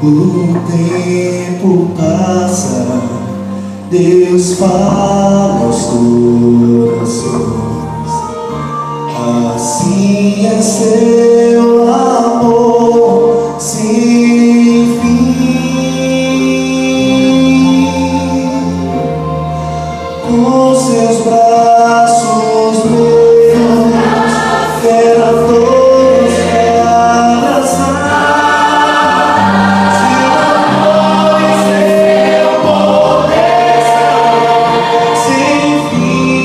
O tempo passa, Deus fala aos corações. Assim é seu amor sem fim. Com seus braços meus, quero a todos abraçar. Sem fim.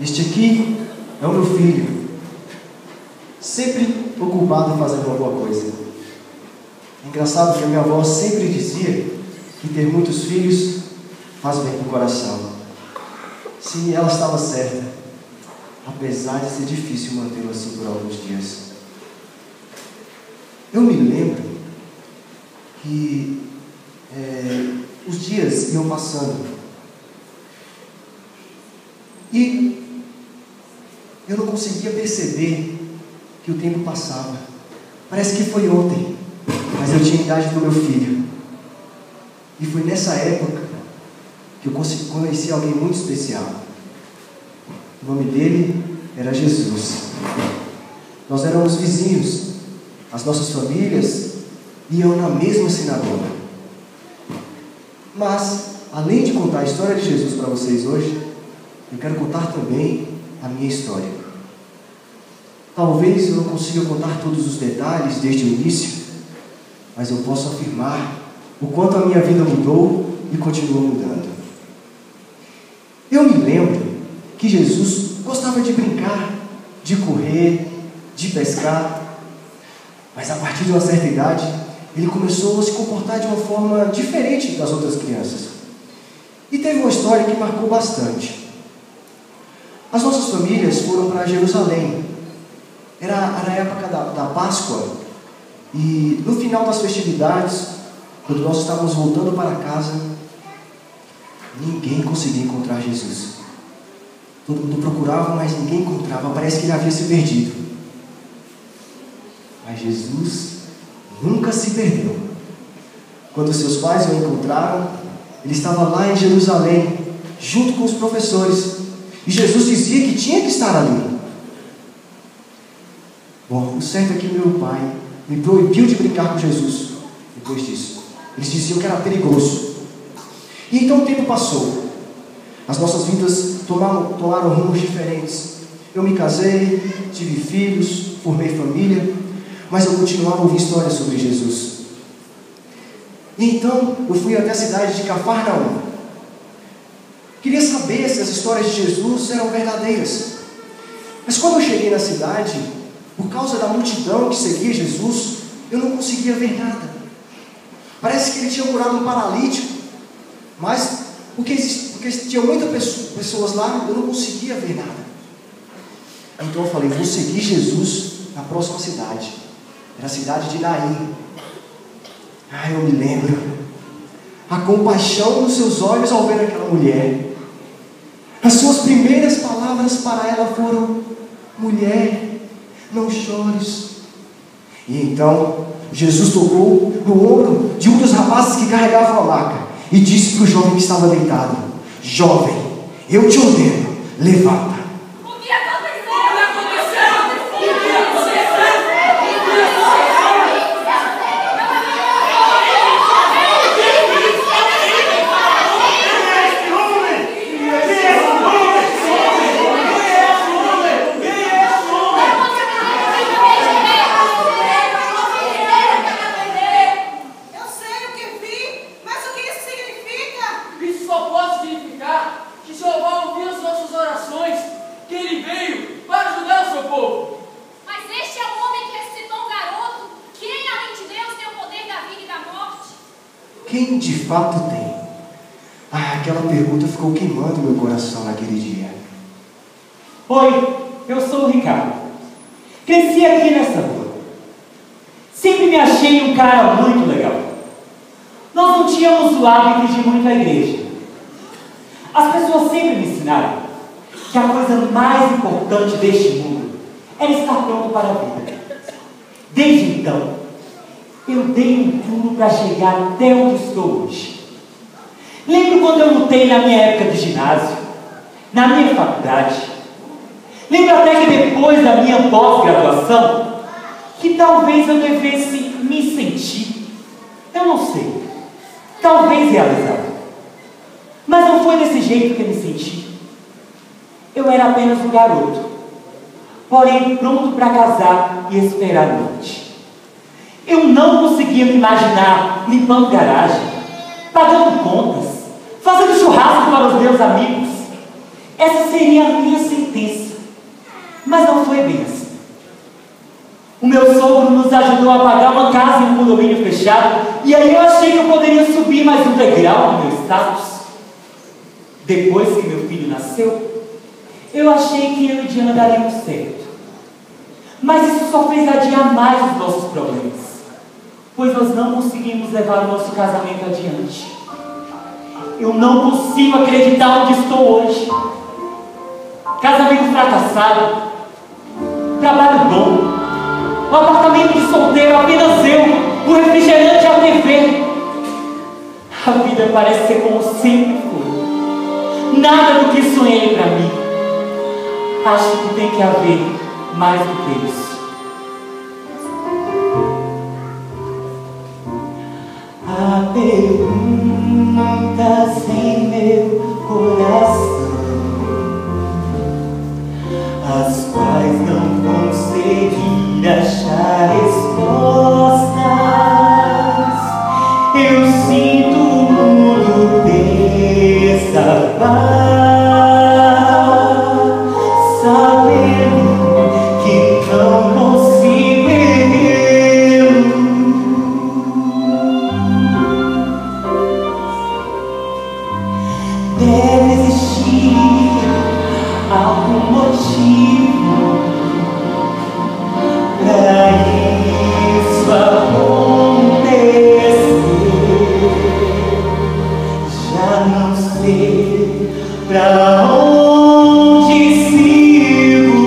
Este aqui é o meu filho, sempre ocupado em fazer alguma coisa. É engraçado que a minha avó sempre dizia que ter muitos filhos faz bem para o coração. Sim, ela estava certa, apesar de ser difícil mantê-lo assim por alguns dias. Eu me lembro que os dias iam passando e eu não conseguia perceber que o tempo passava. Parece que foi ontem, mas eu tinha a idade do meu filho. E foi nessa época que eu conheci alguém muito especial. O nome dele era Jesus. Nós éramos vizinhos. As nossas famílias iam na mesma sinagoga. Mas, além de contar a história de Jesus para vocês hoje, eu quero contar também a minha história. Talvez eu não consiga contar todos os detalhes desde o início, mas eu posso afirmar o quanto a minha vida mudou e continua mudando. Eu me lembro que Jesus gostava de brincar, de correr, de pescar, mas a partir de uma certa idade, ele começou a se comportar de uma forma diferente das outras crianças. E teve uma história que marcou bastante. As nossas famílias foram para Jerusalém. Era a época da Páscoa, e no final das festividades, quando nós estávamos voltando para casa, ninguém conseguia encontrar Jesus. Todo mundo procurava, mas ninguém encontrava. Parece que ele havia se perdido. Mas Jesus nunca se perdeu. Quando seus pais o encontraram, ele estava lá em Jerusalém, junto com os professores. E Jesus dizia que tinha que estar ali. Bom, o certo é que meu pai me proibiu de brincar com Jesus depois disso. Eles diziam que era perigoso. E então o tempo passou. As nossas vidas tomaram rumos diferentes. Eu me casei, tive filhos, formei família, mas eu continuava a ouvir histórias sobre Jesus. E então eu fui até a cidade de Cafarnaum. Queria saber se as histórias de Jesus eram verdadeiras. Mas quando eu cheguei na cidade, por causa da multidão que seguia Jesus, eu não conseguia ver nada. Parece que ele tinha curado um paralítico, mas porque tinha muitas pessoas lá, eu não conseguia ver nada. Então eu falei, vou seguir Jesus na próxima cidade. Era a cidade de Naim. Eu me lembro. A compaixão nos seus olhos ao ver aquela mulher. As suas primeiras palavras para ela foram: mulher, não chores. E então Jesus tocou no ombro de um dos rapazes que carregavam a maca e disse para o jovem que estava deitado: jovem, eu te ordeno, levanta. O que aconteceu? O que aconteceu? Quem de fato tem? Aquela pergunta ficou queimando meu coração naquele dia. Oi, eu sou o Ricardo. Cresci aqui nessa rua. Sempre me achei um cara muito legal. Nós não tínhamos o hábito de ir muito à igreja. As pessoas sempre me ensinaram que a coisa mais importante deste mundo era estar pronto para a vida. Desde então, eu dei um pulo para chegar até onde estou hoje. Lembro quando eu lutei na minha época de ginásio, na minha faculdade. Lembro até que depois da minha pós-graduação, que talvez eu devesse me sentir, eu não sei, talvez realizado. Mas não foi desse jeito que eu me senti. Eu era apenas um garoto, porém pronto para casar e esperar a noite. Eu não conseguia me imaginar limpando garagem, pagando contas, fazendo churrasco para os meus amigos. essa seria a minha sentença. Mas não foi bem assim. O meu sogro nos ajudou a pagar uma casa em um condomínio fechado, e aí eu achei que eu poderia subir mais um degrau no meu status. Depois que meu filho nasceu, eu achei que eu e Diana daríamos certo. Mas isso só fez adiar mais os nossos problemas, pois nós não conseguimos levar o nosso casamento adiante. Eu não consigo acreditar onde estou hoje. Casamento fracassado, trabalho bom, um apartamento de solteiro, apenas eu, o refrigerante e a TV. A vida parece ser como sempre foi. Nada do que sonhei para mim. Acho que tem que haver mais do que isso. Há perguntas em meu coração, as quais não consegui achar respostas. Eu sinto o mundo desabar, sabendo que não consigo erguê-lo. Deve existir algum motivo pra isso acontecer. Já não sei pra onde sigo,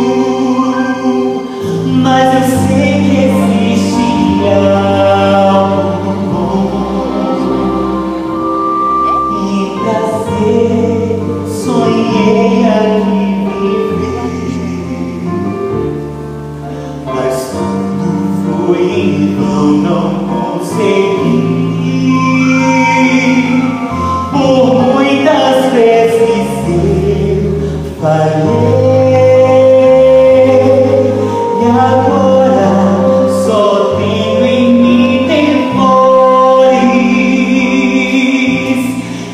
mas eu sei que existe algo bom e prazer. Sonhei aqui viver, mas tudo foi em vão, não consegui. Por muitas vezes eu falhei, e agora só tenho em mim temores.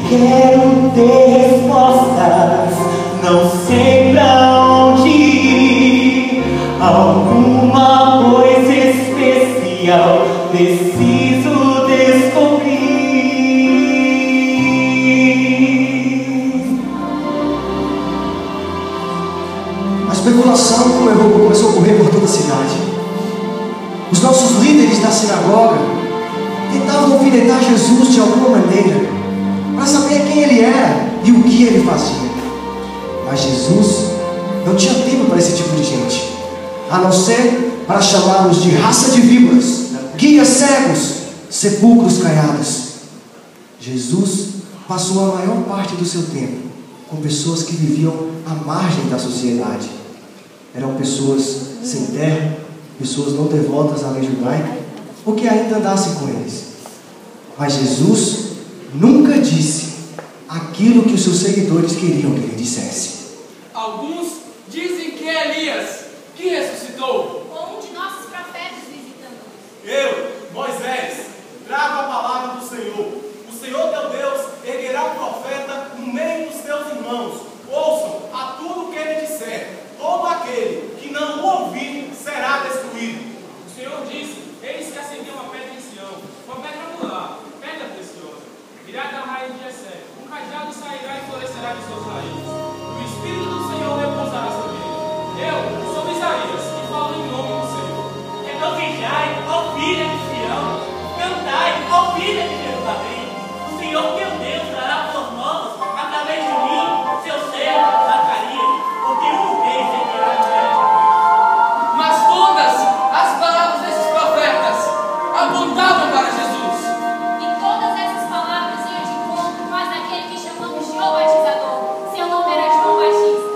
Quero ter respostas, não sei pra onde ir. Alguma coisa especial preciso descobrir. A especulação começou a correr por toda a cidade. Os nossos líderes da sinagoga tentavam alfinetar Jesus de alguma maneira, para saber quem ele era e o que ele fazia. Mas Jesus não tinha tempo para esse tipo de gente, a não ser para chamá-los de raça de víboras, guias cegos, sepulcros caiados. Jesus passou a maior parte do seu tempo com pessoas que viviam à margem da sociedade. Eram pessoas sem terra, pessoas não devotas à lei judaica, ou que ainda andassem com eles. Mas Jesus nunca disse aquilo que os seus seguidores queriam que ele dissesse. Alguns dizem que é Elias, que ressuscitou. Ou um de nossos profetas visitando-nos. Eu, Moisés, trago a palavra do Senhor. O Senhor teu Deus erguerá um profeta no meio dos teus irmãos. Ouçam a tudo que ele disser. Todo aquele que não o ouvir será destruído. O Senhor disse: eis que acendeu uma pedra em Sião, uma pedra angular, pedra preciosa, virá da raiz de Jessé. Um cajado sairá e florescerá de seus raízes. O Espírito do Senhor repousará sobre ele. Eu sou Isaías, que falo em nome do Senhor. Regozijai, ó filha de Sião, cantai, ó filha de Jerusalém. O Senhor teu Deus dará boas novas através de mim, seu servo Zacarias, porque um rei servirá em breve. Mas todas as palavras desses profetas apontavam para Jesus. E todas essas palavras iam de encontro com as daquele que chamamos João Batizador. Seu nome era João Batista.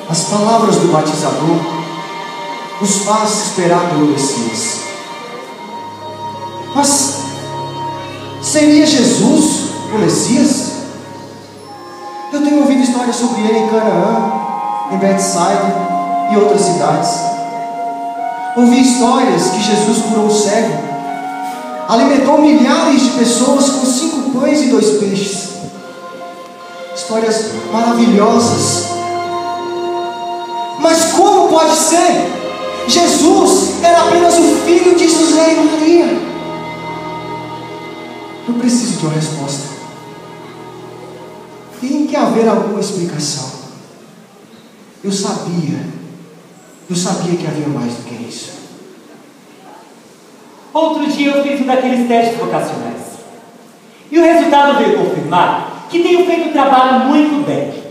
As palavras do batizador nos faz esperar pelo Messias. Mas seria Jesus o Messias? Eu tenho ouvido histórias sobre ele em Canaã, em Betsaida e outras cidades. Ouvi histórias que Jesus curou o cego, alimentou milhares de pessoas com 5 pães e 2 peixes. Histórias maravilhosas. Mas como pode ser? Jesus era apenas o filho de José e Maria. Eu preciso de uma resposta. Tem que haver alguma explicação. Eu sabia que havia mais do que isso. Outro dia eu fiz um daqueles testes vocacionais. E o resultado veio confirmar que tenho feito um trabalho muito bem.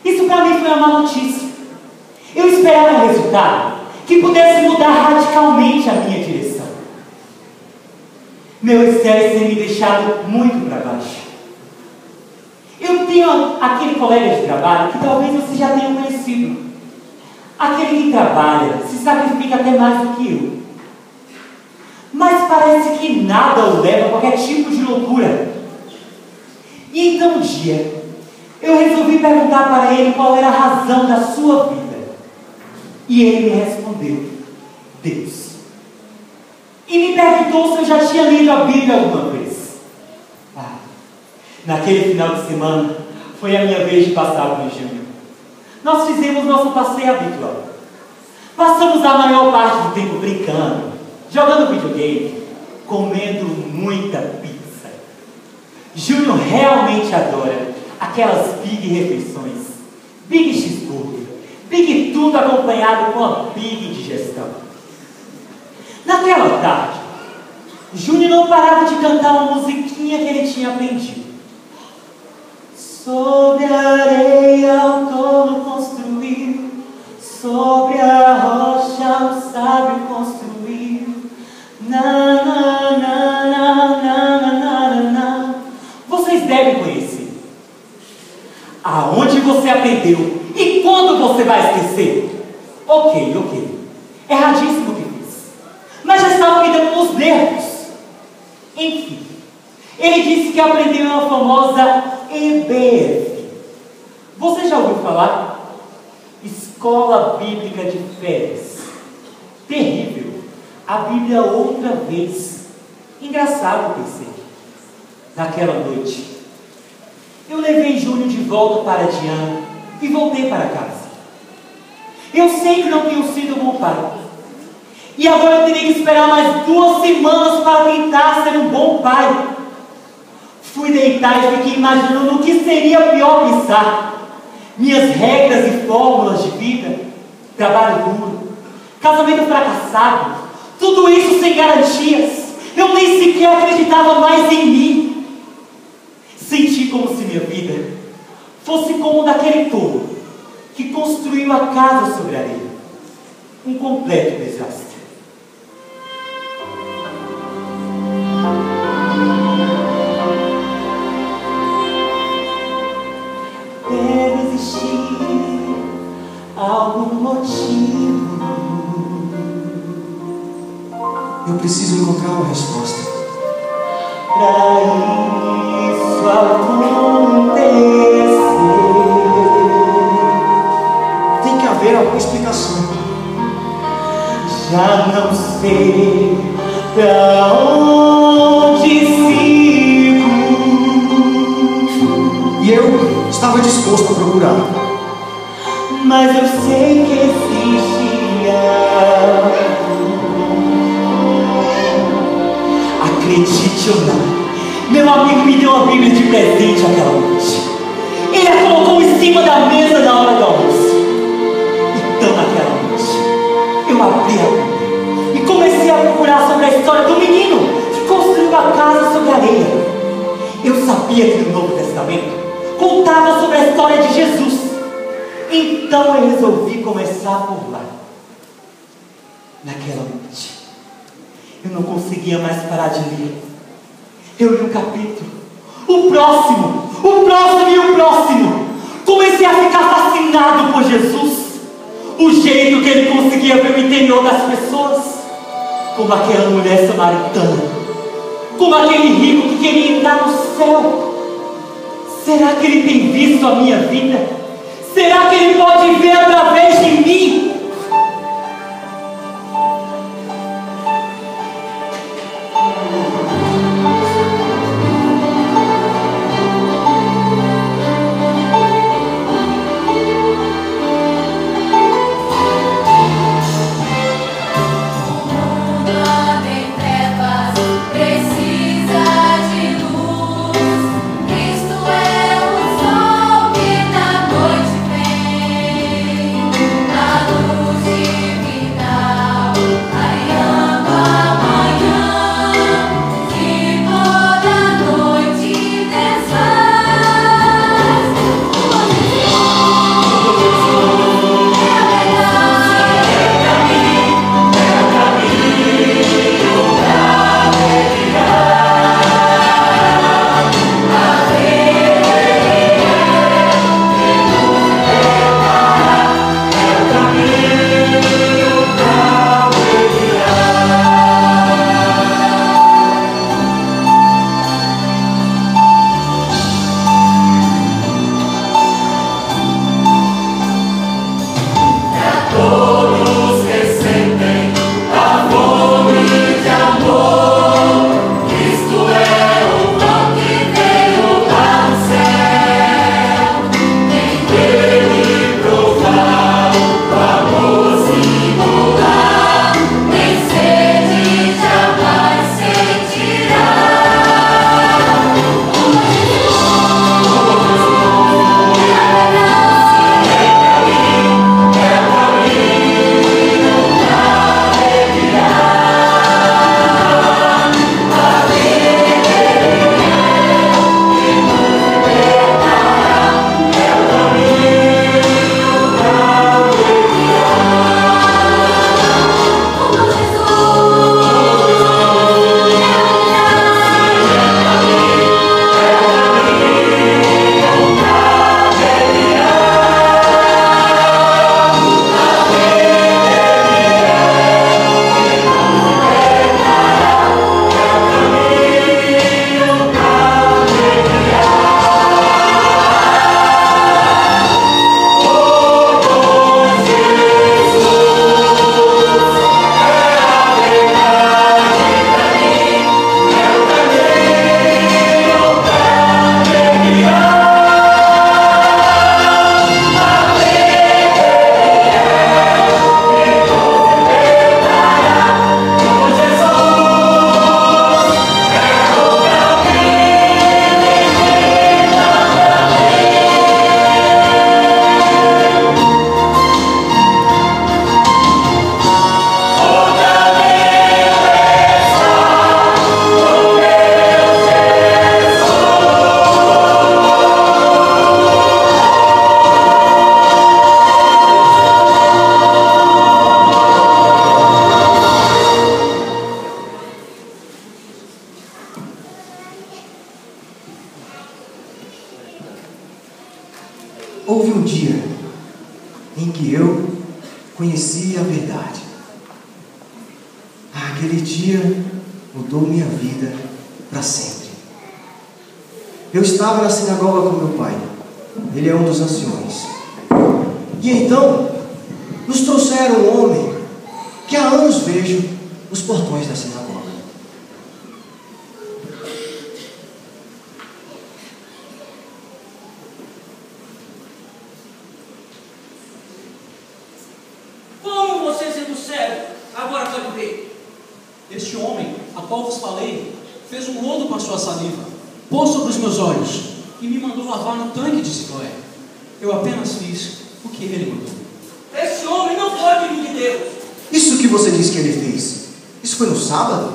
Isso para mim foi uma má notícia. Eu esperava um resultado que pudesse mudar radicalmente a minha direção. Meu estresse tem me deixado muito para baixo. Eu tenho aquele colega de trabalho que talvez você já tenha conhecido. Aquele que trabalha, se sacrifica até mais do que eu. Mas parece que nada o leva a qualquer tipo de loucura. E então um dia, eu resolvi perguntar para ele qual era a razão da sua vida. E ele me respondeu: Deus. E me perguntou se eu já tinha lido a Bíblia alguma vez. Naquele final de semana, foi a minha vez de passar com o Júnior. Nós fizemos nosso passeio habitual. Passamos a maior parte do tempo brincando, jogando videogame, comendo muita pizza. Júnior realmente adora aquelas big refeições, big cheeseburger, big tudo acompanhado com a big digestão. Naquela tarde, Júnior não parava de cantar uma musiquinha que ele tinha aprendido. Sobre a areia o tolo construiu, sobre a rocha o sábio construiu. Na, na, na, na, na, na, na, na. Vocês devem conhecer. Aonde você aprendeu e quando você vai esquecer? Ok. Erradíssimo o que fiz. Mas já estava me dando nos nervos. Enfim, ele disse que aprendeu uma famosa EBF. Você já ouviu falar? Escola Bíblica de Férias. Terrível. A Bíblia outra vez. Engraçado, pensei. Naquela noite, eu levei Júnior de volta para Diana e voltei para casa. Eu sei que não tenho sido um bom pai. E agora eu teria que esperar mais 2 semanas para tentar ser um bom pai. Fui deitar e fiquei imaginando o que seria pior pensar. Minhas regras e fórmulas de vida, trabalho duro, casamento fracassado, tudo isso sem garantias. Eu nem sequer acreditava mais em mim. Senti como se minha vida fosse como daquele tolo que construiu a casa sobre a areia. Um completo desastre. Deve existir algum motivo. Eu preciso encontrar uma resposta. Pra isso acontecer, Tem que haver alguma explicação. já não sei pra onde sigo. E eu estava disposto a procurar. Mas eu sei que existe algo. Acredite ou não, meu amigo me deu uma Bíblia de presente aquela noite. Ele a colocou em cima da mesa na hora do almoço. Então naquela noite, eu abri a Bíblia e comecei a procurar sobre a história do menino que construiu a casa sobre a areia. Eu sabia que o Novo Testamento contava sobre a história de Jesus. Então eu resolvi começar por lá. Naquela noite, eu não conseguia mais parar de ler. Eu li um capítulo, o próximo e o próximo. Comecei a ficar fascinado por Jesus. o jeito que ele conseguia ver o interior das pessoas, como aquela mulher samaritana, como aquele rico que queria entrar no céu. Será que ele tem visto a minha vida? Será que ele pode ver através de mim? Houve um dia em que eu conheci a verdade. Aquele dia mudou minha vida para sempre. Eu estava na sinagoga com meu pai. Ele é um dos anciões. E então nos trouxeram um homem que há anos vejo nos portões da sinagoga. Como você, sendo cego, agora pode ver? Este homem, a qual vos falei, fez um lodo com a sua saliva, pôs sobre os meus olhos e me mandou lavar no tanque de Siloé. Eu apenas fiz o que ele mandou. Esse homem não pode vir de Deus. Isso que você disse que ele fez, isso foi no sábado?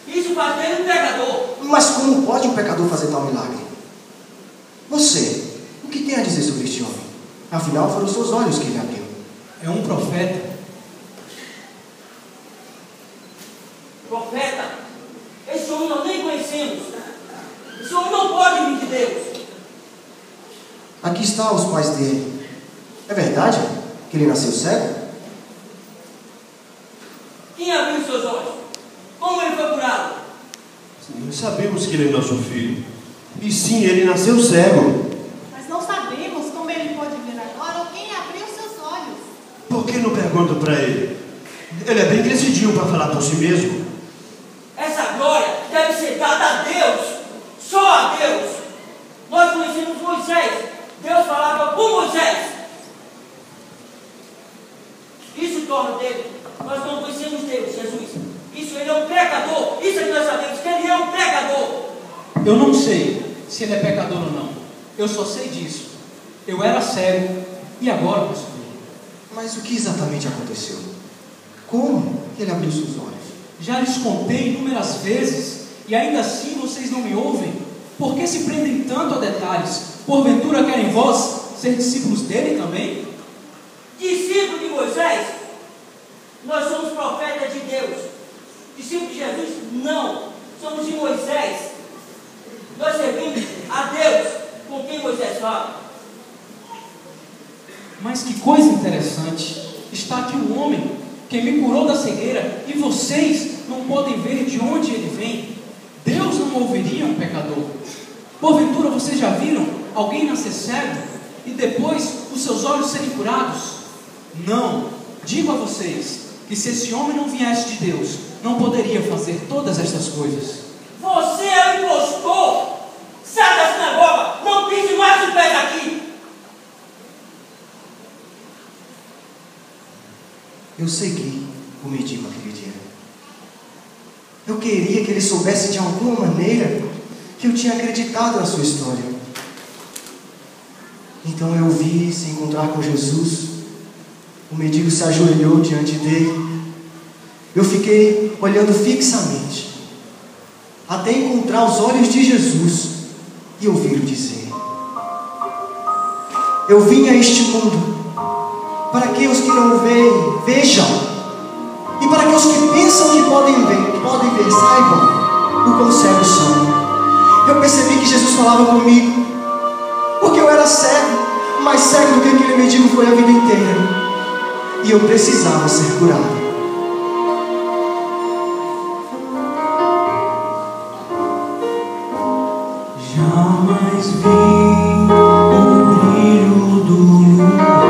Isso faz dele um pecador. Mas como pode um pecador fazer tal milagre? Você, o que tem a dizer sobre este homem? Afinal, foram os seus olhos que ele abriu. É um profeta. Profeta? Esse homem nós nem conhecemos. Esse homem não pode vir de Deus. Aqui estão os pais dele. É verdade? que ele nasceu cego? Quem abriu seus olhos? Como ele foi curado? Nós sabemos que ele é nosso filho. E sim, ele nasceu cego. Mas não sabemos como ele pode ver agora ou quem abriu seus olhos. Por que não pergunta para ele? Ele é bem crescidinho para falar por si mesmo. Essa glória deve ser dada a Deus, só a Deus. Nós conhecemos Moisés, Deus falava com Moisés. Isso torna dele. Nós não conhecemos Deus, Jesus. Isso, ele é um pecador. Isso é que nós sabemos, que ele é um pecador. Eu não sei se ele é pecador ou não. Eu só sei disso. Eu era cego e agora posso ver. Mas o que exatamente aconteceu? Como ele abriu seus olhos? Já lhes contei inúmeras vezes e ainda assim vocês não me ouvem. Por que se prendem tanto a detalhes? Porventura querem vós ser discípulos dele também? Discípulo de Moisés? Nós somos profetas de Deus. Discípulos de Jesus? Não. Somos de Moisés. Nós servimos a Deus com quem Moisés fala. Mas que coisa interessante. Está aqui um homem que me curou da cegueira e vocês não podem ver de onde ele vem. Deus não ouviria um pecador. Porventura vocês já viram alguém nascer cego e depois os seus olhos serem curados? Não. Digo a vocês que se esse homem não viesse de Deus, não poderia fazer todas estas coisas. Você é um impostor. Sai da sinagoga. Não pise mais os pés aqui. Eu segui o mendigo aquele dia. Eu queria que ele soubesse de alguma maneira que eu tinha acreditado na sua história. Então eu vi se encontrar com Jesus. O mendigo se ajoelhou diante dele. Eu fiquei olhando fixamente, até encontrar os olhos de Jesus e ouvi-lo dizer: eu vim a este mundo para que os que não veem, vejam, e para que os que pensam que podem ver, saibam o quão cegos são. Eu percebi que Jesus falava comigo, porque eu era cego, mais cego do que aquele mendigo foi a vida inteira. E eu precisava ser curado. Jamais vi o brilho do luar,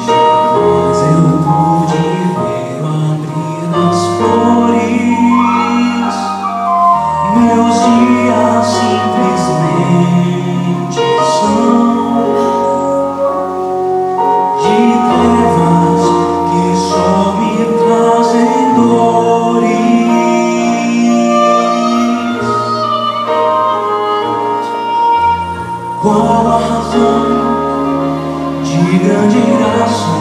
jamais eu pude ver o abrir das flores. Meus dias simplesmente são trevas que só me trazem dores. Qual a razão de grande graça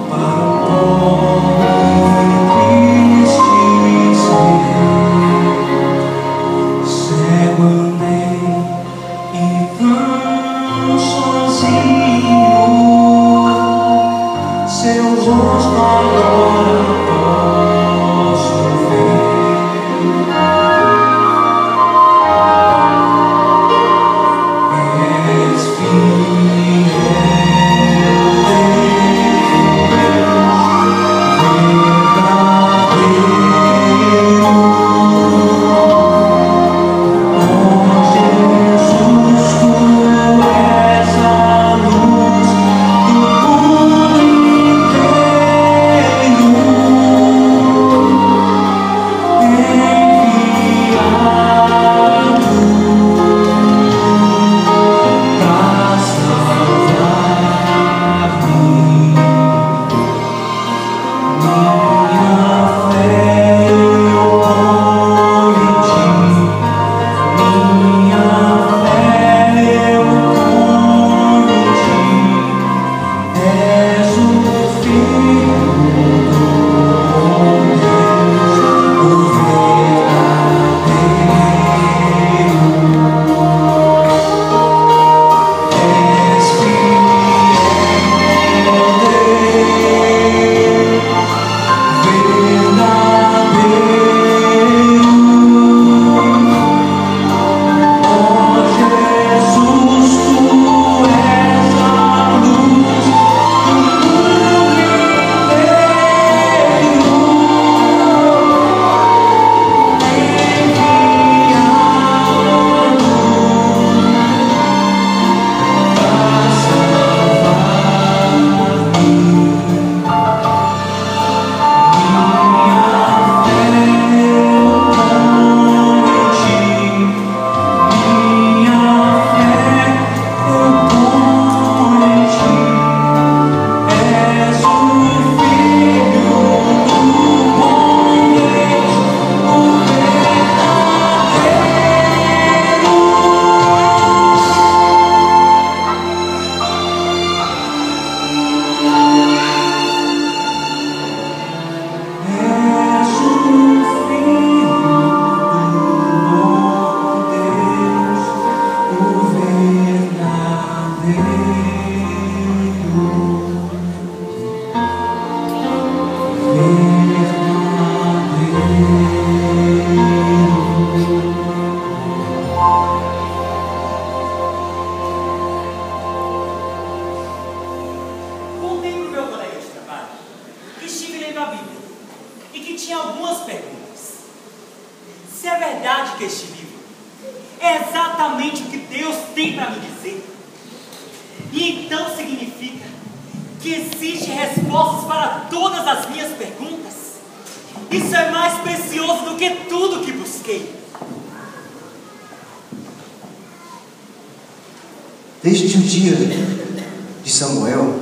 para um pobre triste ser? Cego andei e tão sozinho, seu rosto agora posso ver. És fiel, verdadeiro. é exatamente o que Deus tem para me dizer. E então significa que existem respostas para todas as minhas perguntas. Isso é mais precioso do que tudo que busquei. Desde o dia de Samuel,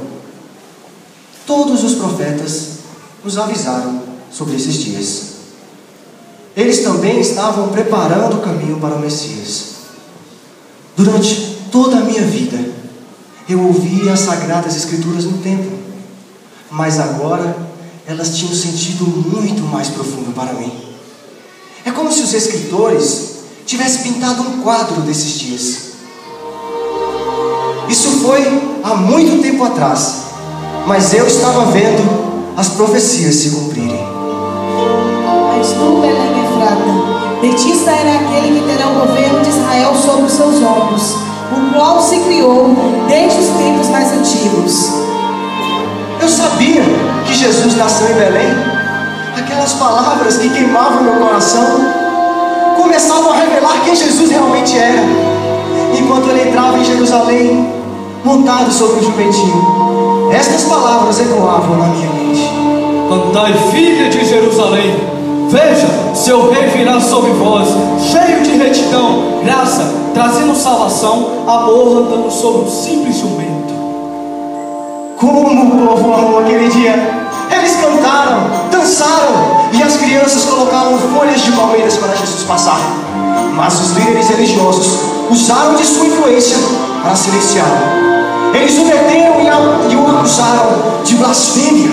todos os profetas nos avisaram sobre esses dias. Eles também estavam preparando o caminho para o Messias. Durante toda a minha vida, eu ouvi as Sagradas Escrituras no templo, mas agora elas tinham sentido muito mais profundo para mim. É como se os escritores tivessem pintado um quadro desses dias. Isso foi há muito tempo atrás, mas eu estava vendo as profecias se cumprirem. Mas tu, Belém Efrata, de ti sairá aquele que terá o governo de Israel sobre os seus ombros, o qual se criou desde os tempos mais antigos. Eu sabia que Jesus nasceu em Belém. Aquelas palavras que queimavam meu coração começavam a revelar quem Jesus realmente era, enquanto ele entrava em Jerusalém montado sobre um jumentinho. Estas palavras ecoavam na minha mente. Cantai, filha de Jerusalém, veja, seu rei virá sobre vós, cheio de retidão, graça, trazendo salvação, amor, andando sobre um simples jumento. Como o povo amou aquele dia! Eles cantaram, dançaram, e as crianças colocaram folhas de palmeiras para Jesus passar. Mas os líderes religiosos usaram de sua influência para silenciá-lo. Eles o meteram e o acusaram de blasfêmia.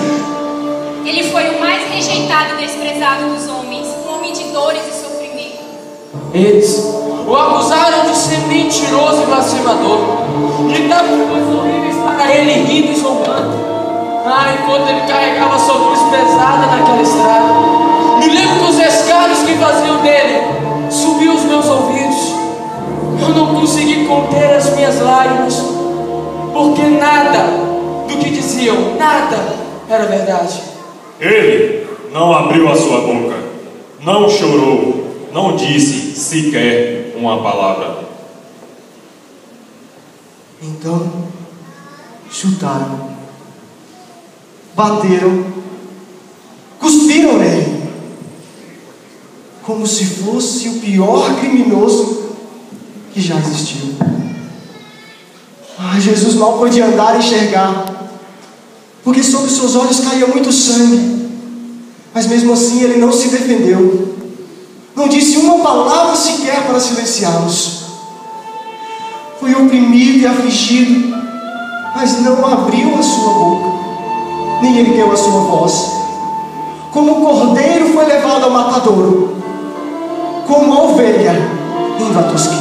Ele foi o mais rejeitado e desprezado dos homens, um homem de dores e sofrimento. Eles o acusaram de ser mentiroso e blasfemador. Gritavam coisas horríveis para ele, rindo e zombando. Enquanto ele carregava sua cruz pesada naquela estrada, me lembro dos escárnios que faziam dele subiu os meus ouvidos. Eu não consegui conter as minhas lágrimas, porque nada do que diziam, nada era verdade. Ele não abriu a sua boca, não chorou, não disse sequer uma palavra. Então, chutaram, bateram, cuspiram nele, como se fosse o pior criminoso que já existiu. Jesus mal podia andar e enxergar, porque sobre seus olhos caía muito sangue, mas mesmo assim ele não se defendeu, não disse uma palavra sequer para silenciá-los. Foi oprimido e afligido, mas não abriu a sua boca, nem ergueu a sua voz. Como o cordeiro foi levado ao matadouro, como a ovelha indo à tosquia. Pega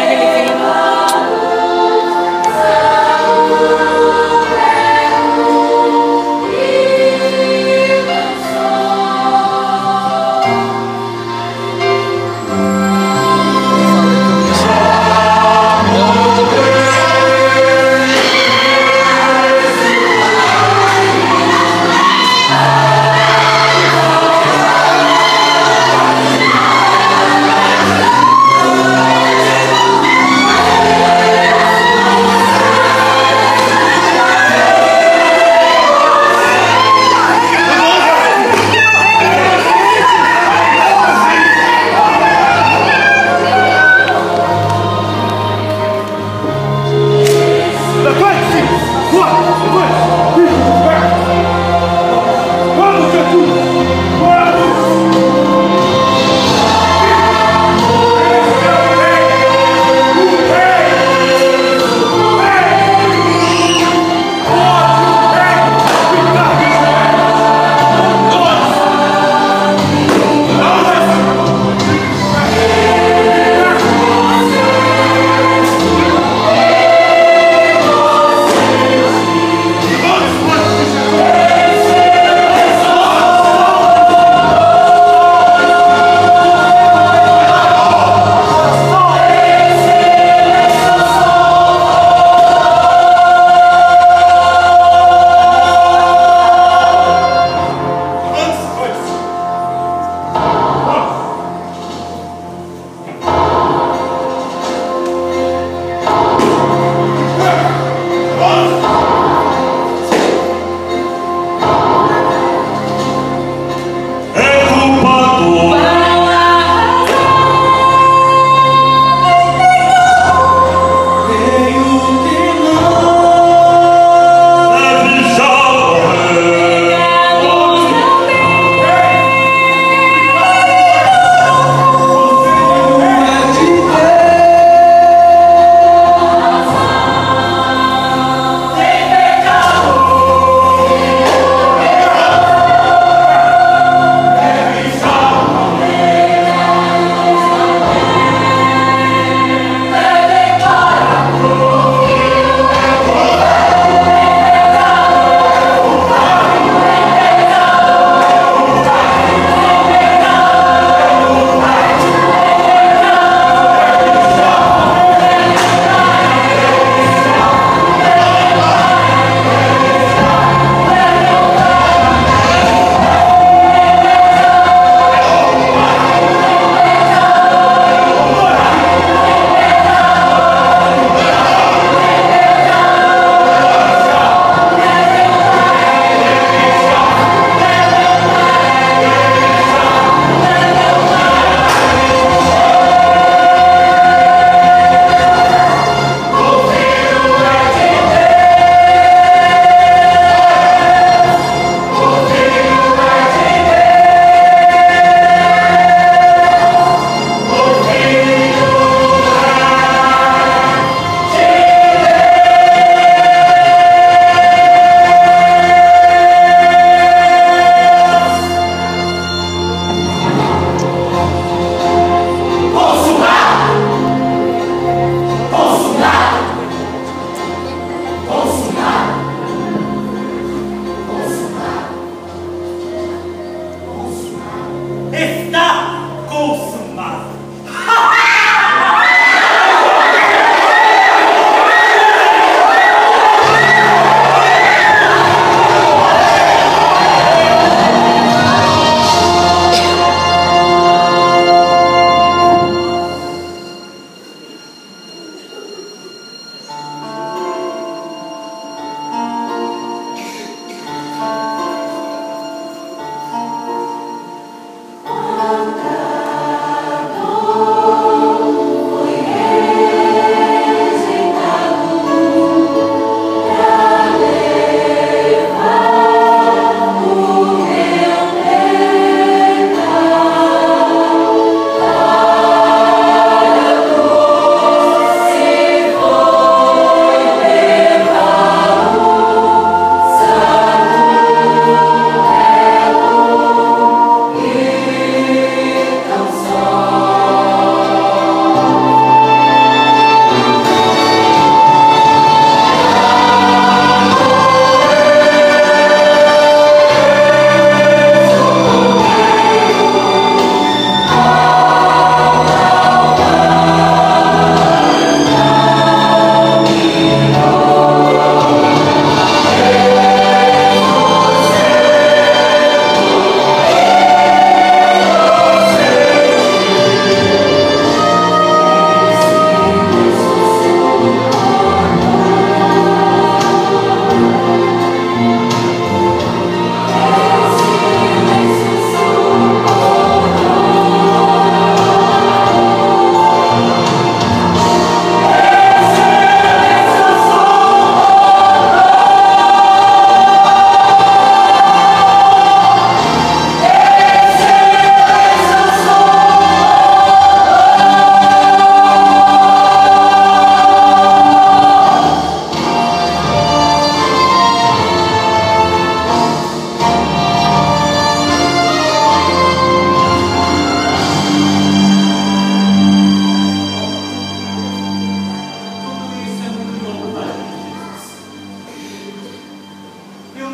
ele, filho.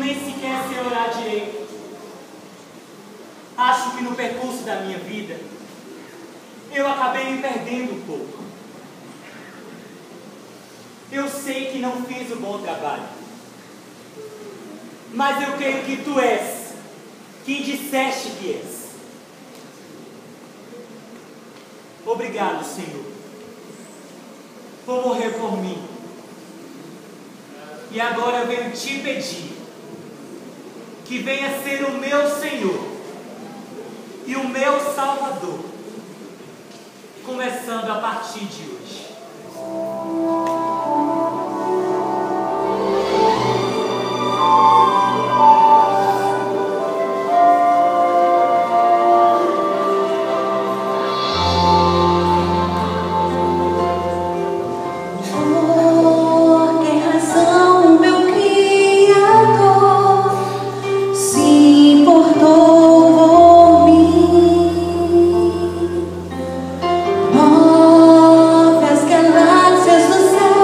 nem sequer sei orar direito. Acho que no percurso da minha vida, eu acabei me perdendo um pouco. Eu sei que não fiz um bom trabalho, mas eu creio que Tu és quem disseste que és. Obrigado, Senhor, por morrer por mim. E agora eu venho Te pedir que venha ser o meu Senhor e o meu Salvador, começando a partir de hoje. Galáxias do céu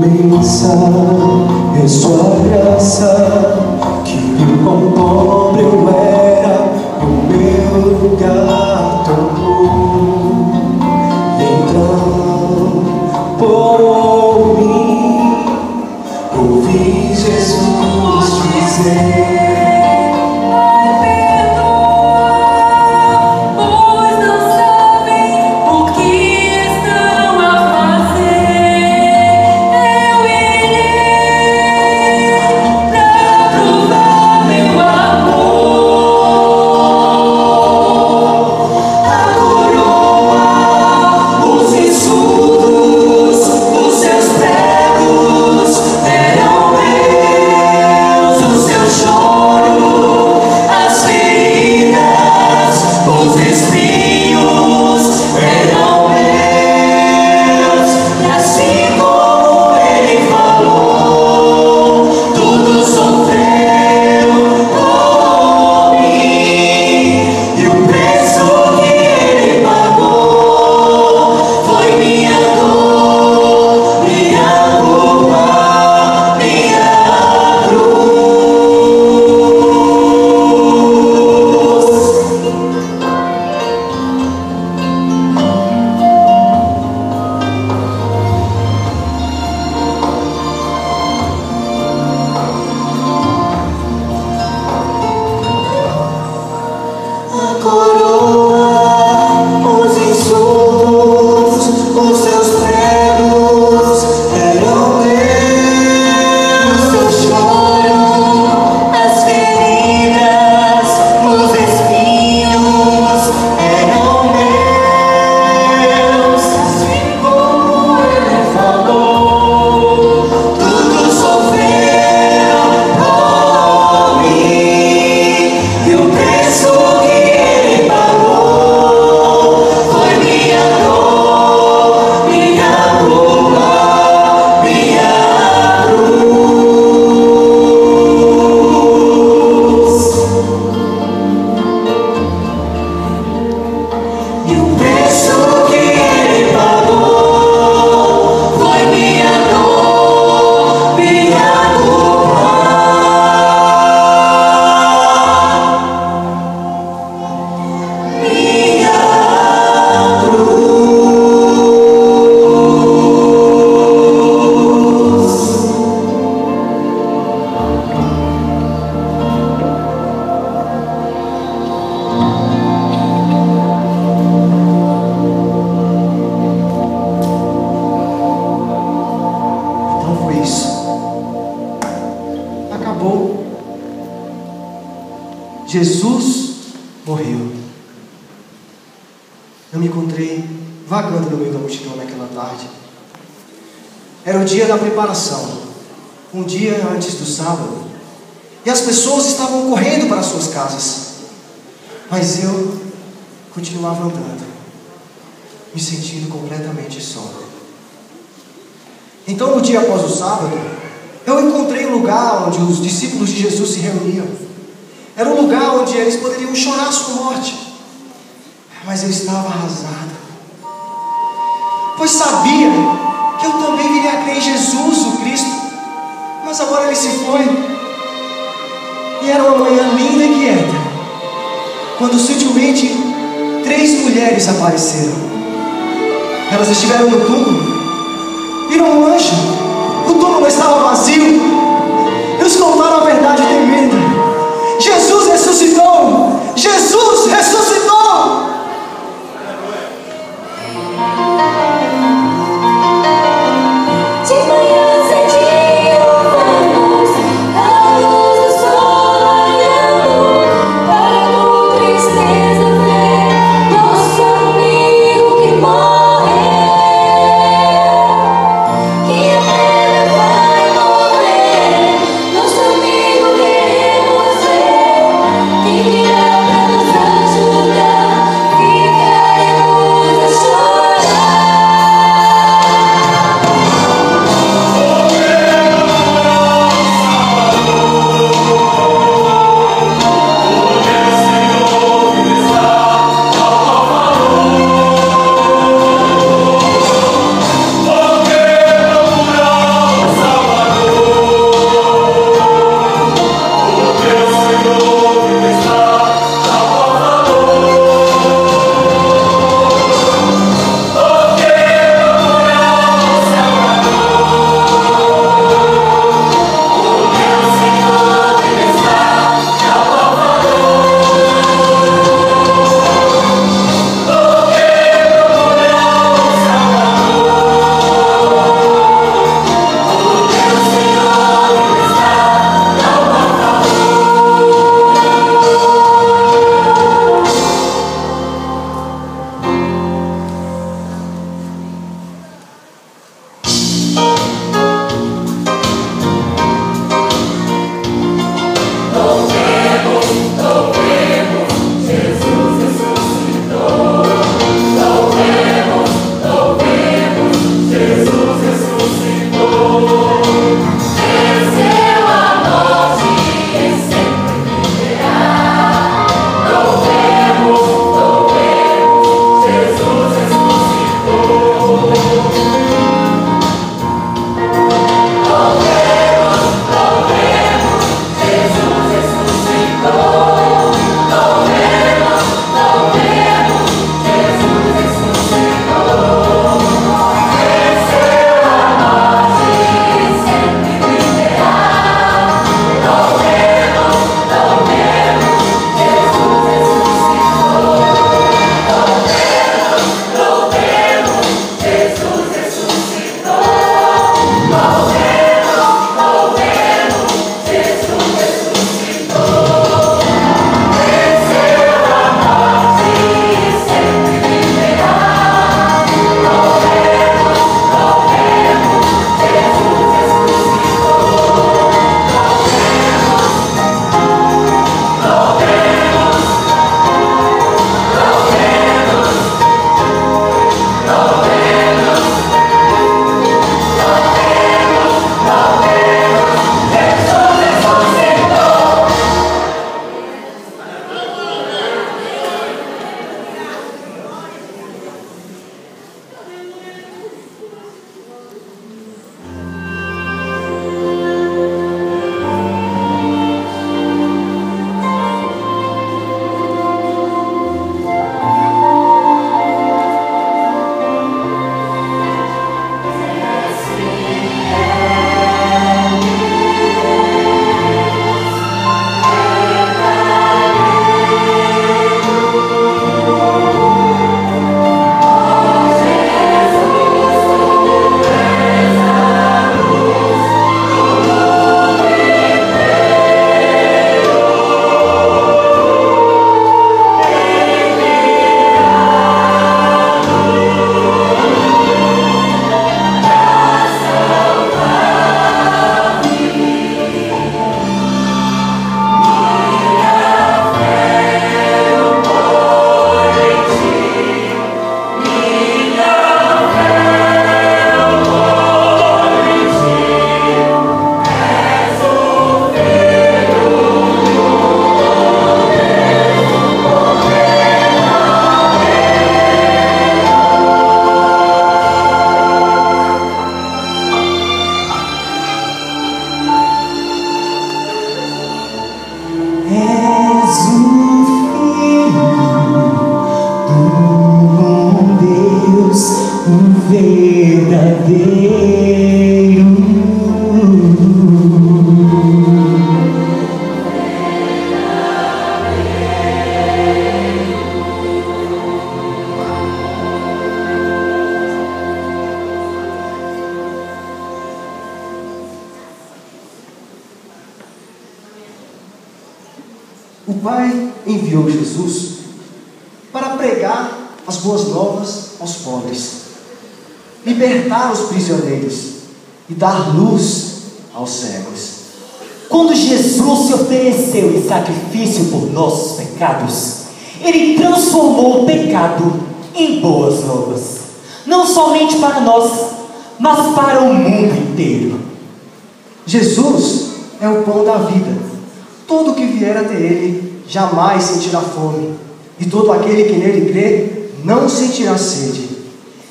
imensa é sua graça, que viu quão pobre eu era, e o meu lugar tomou. E então, por mim, ouvi Jesus dizer: Jesus morreu. Eu me encontrei vagando no meio da multidão naquela tarde. Era o dia da preparação, um dia antes do sábado, e as pessoas estavam correndo para suas casas, mas eu continuava andando, me sentindo completamente só. Então, no dia após o sábado, eu encontrei um lugar onde os discípulos de Jesus se reuniam. Era um lugar onde eles poderiam chorar sua morte, mas eu estava arrasado, pois sabia que eu também viria a crer em Jesus, o Cristo, mas agora ele se foi. E era uma manhã linda e quieta, quando sutilmente 3 mulheres apareceram. Elas estiveram no túmulo, viram um anjo, o túmulo estava vazio, eles contaram a verdade tremenda: Jesus ressuscitou! Jesus ressuscitou! De manhã cedinho vamos à luz do sol raiando, para com tristeza ver nosso amigo que morreu, que a pedra vai morrer. Nosso amigo queremos ver, que virá para nos ajudar. verdadeiro. O Pai enviou Jesus para pregar as boas novas aos pobres, libertar os prisioneiros e dar luz aos cegos. Quando Jesus se ofereceu em sacrifício por nossos pecados, Ele transformou o pecado em boas novas, não somente para nós, mas para o mundo inteiro. Jesus é o pão da vida. Todo que vier até Ele jamais sentirá fome, e todo aquele que nele crê não sentirá sede.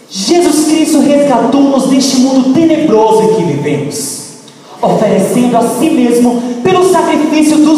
Jesus Cristo resgatou-nos deste mundo tenebroso em que vivemos, oferecendo a si mesmo pelo sacrifício dos